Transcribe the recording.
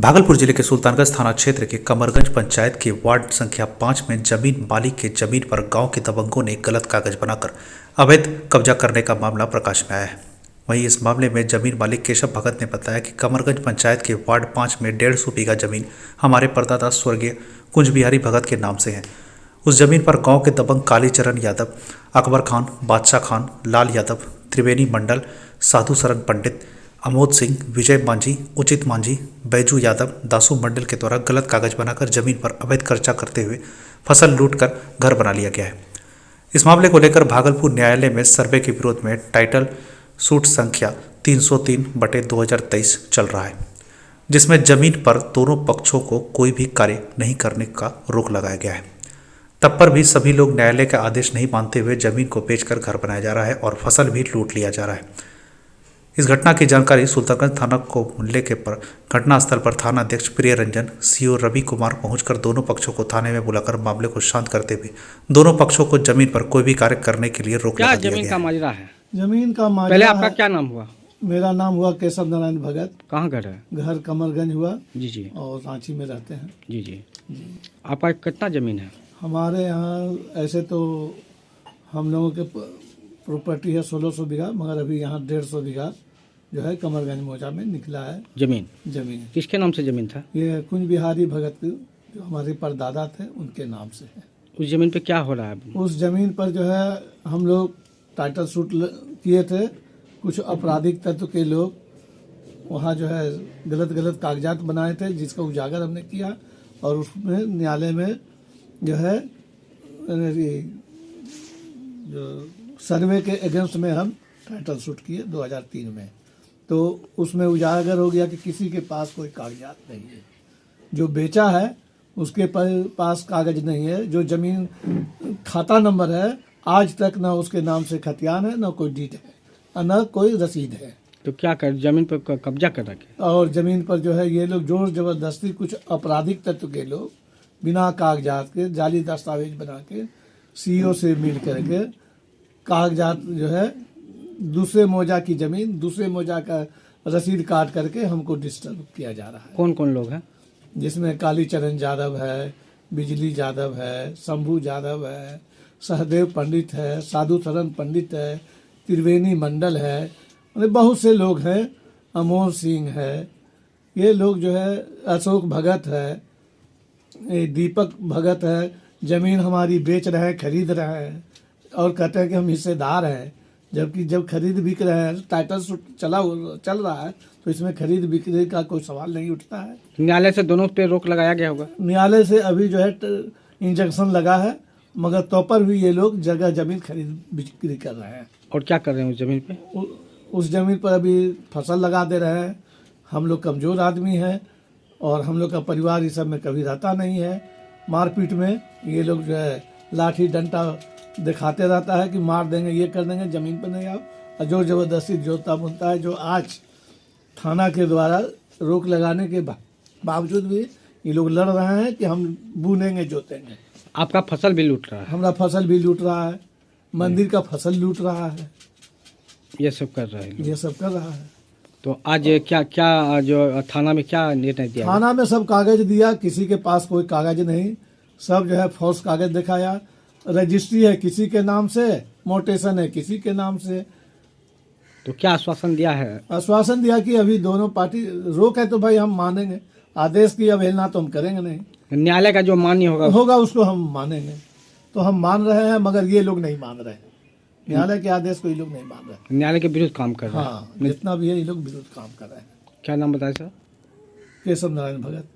भागलपुर जिले के सुल्तानगंज थाना क्षेत्र के कमरगंज पंचायत के वार्ड संख्या 5 में जमीन मालिक के जमीन पर गांव के दबंगों ने गलत कागज बनाकर अवैध कब्जा करने का मामला प्रकाश में आया है। वहीं इस मामले में जमीन मालिक केशव भगत ने बताया कि कमरगंज पंचायत के वार्ड 5 में 150 बीघा जमीन हमारे परदादा स्वर्गीय कुंज बिहारी भगत के नाम से है। उस जमीन पर गाँव के दबंग कालीचरण यादव, अकबर खान, बादशाह खान, लाल यादव, त्रिवेणी मंडल, साधु सरन पंडित, अमोद सिंह, विजय मांझी, उचित मांझी, बैजू यादव, दासू मंडल के द्वारा गलत कागज बनाकर जमीन पर अवैध कब्जा करते हुए फसल लूटकर घर बना लिया गया है। इस मामले को लेकर भागलपुर न्यायालय में सर्वे के विरोध में टाइटल सूट संख्या 303/2023 चल रहा है, जिसमें जमीन पर दोनों पक्षों को कोई भी कार्य नहीं करने का रोक लगाया गया है। तब पर भी सभी लोग न्यायालय का आदेश नहीं मानते हुए जमीन को बेचकर घर बनाया जा रहा है और फसल भी लूट लिया जा रहा है। इस घटना की जानकारी सुल्तानगंज थाना को मिलने के पर घटनास्थल पर थाना अध्यक्ष प्रिय रंजन, सीओ रवि कुमार पहुंचकर दोनों पक्षों को थाने में बुलाकर मामले को शांत करते हुए दोनों पक्षों को जमीन पर कोई भी कार्य करने के लिए रोक लगा दिया गया है। जमीन का माजरा है? जमीन का माजरा पहले आपका क्या नाम हुआ? मेरा नाम हुआ केशव नारायण भगत। कहाँ घर है? घर कमरगंज हुआ जी और रांची में रहते हैं। जी। आपका कितना जमीन है? हमारे यहाँ ऐसे तो हम लोगों के प्रॉपर्टी है 1600 बीघा, मगर अभी यहाँ 150 बीघा जो है कमरगंज मौजा में निकला है जमीन। किसके नाम से जमीन था? ये कुंज बिहारी भगत जो हमारे परदादा थे उनके नाम से है। उस जमीन पे क्या हो रहा है? उस जमीन पर जो है हम लोग टाइटल सूट किए थे। कुछ आपराधिक तत्व के लोग वहाँ जो है गलत कागजात बनाए थे, जिसका उजागर हमने किया और उसमें न्यायालय में जो है जो सर्वे के अगेंस्ट में हम टाइटल सूट किए 2003 में। तो उसमें उजागर हो गया कि किसी के पास कोई कागजात नहीं है, जो बेचा है उसके पास कागज नहीं है, जो जमीन खाता नंबर है आज तक ना उसके नाम से खतियान है, ना कोई डीड है और ना कोई रसीद है। तो क्या कर जमीन पर कब्जा कर रखे और जमीन पर जो है ये लोग जोर जबरदस्ती कुछ आपराधिक तत्व के लोग बिना कागजात के जाली दस्तावेज बना के सीईओ से मिल करके कागजात जो है दूसरे मौजा की जमीन दूसरे मौजा का रसीद काट करके हमको डिस्टर्ब किया जा रहा है। कौन कौन लोग हैं? जिसमें कालीचरण यादव है, बिजली यादव है, शंभू यादव है, सहदेव पंडित है, साधु सरन पंडित है, त्रिवेणी मंडल है, मतलब बहुत से लोग हैं, अमोद सिंह है, ये लोग जो है, अशोक भगत है, दीपक भगत है। जमीन हमारी बेच रहे हैं, खरीद रहे हैं और कहते हैं कि हम हिस्सेदार हैं, जबकि जब खरीद बिक रहे हैं टाइटल चल रहा है तो इसमें खरीद बिक्री का कोई सवाल नहीं उठता है। न्यायालय से दोनों पे रोक लगाया गया होगा? न्यायालय से अभी जो है इंजेक्शन लगा है, मगर तो पर भी ये लोग जगह जमीन खरीद बिक्री कर रहे हैं। और क्या कर रहे हैं उस जमीन पे? उस जमीन पर अभी फसल लगा दे रहे हैं। हम लोग कमज़ोर आदमी हैं और हम लोग का परिवार इस सब में कभी रहता नहीं है। मारपीट में ये लोग जो है लाठी डंडा दिखाते रहता है कि मार देंगे, ये कर देंगे, ज़मीन पर नहीं आओ, और जोर ज़बरदस्ती जोता बुनता है, जो आज थाना के द्वारा रोक लगाने के बावजूद भी ये लोग लड़ रहे हैं कि हम बुनेंगे जोतेंगे। आपका फसल भी लूट रहा है? हमारा फसल भी लूट रहा है, मंदिर का फसल लूट रहा है, ये सब कर रहा है। ये सब कर रहा है। तो आज क्या जो थाना में क्या निर्णय दिया? थाना में सब कागज दिया, किसी के पास कोई कागज नहीं, सब जो है फॉल्स कागज दिखाया। रजिस्ट्री है किसी के नाम से, मोटेशन है किसी के नाम से। तो क्या आश्वासन दिया है? आश्वासन दिया कि अभी दोनों पार्टी रोक है तो भाई हम मानेंगे, आदेश की अवहेलना तो हम करेंगे नहीं। न्यायालय का जो मान्य होगा उसको हम मानेंगे। तो हम मान रहे हैं, मगर ये लोग नहीं मान रहे हैं। न्यायालय के आदेश को ये लोग नहीं मान रहे। न्यायालय के विरुद्ध काम कर रहे हैं? हाँ, जितना भी है ये लोग विरुद्ध काम कर रहे हैं। क्या नाम बताया सर? केशव नारायण भगत।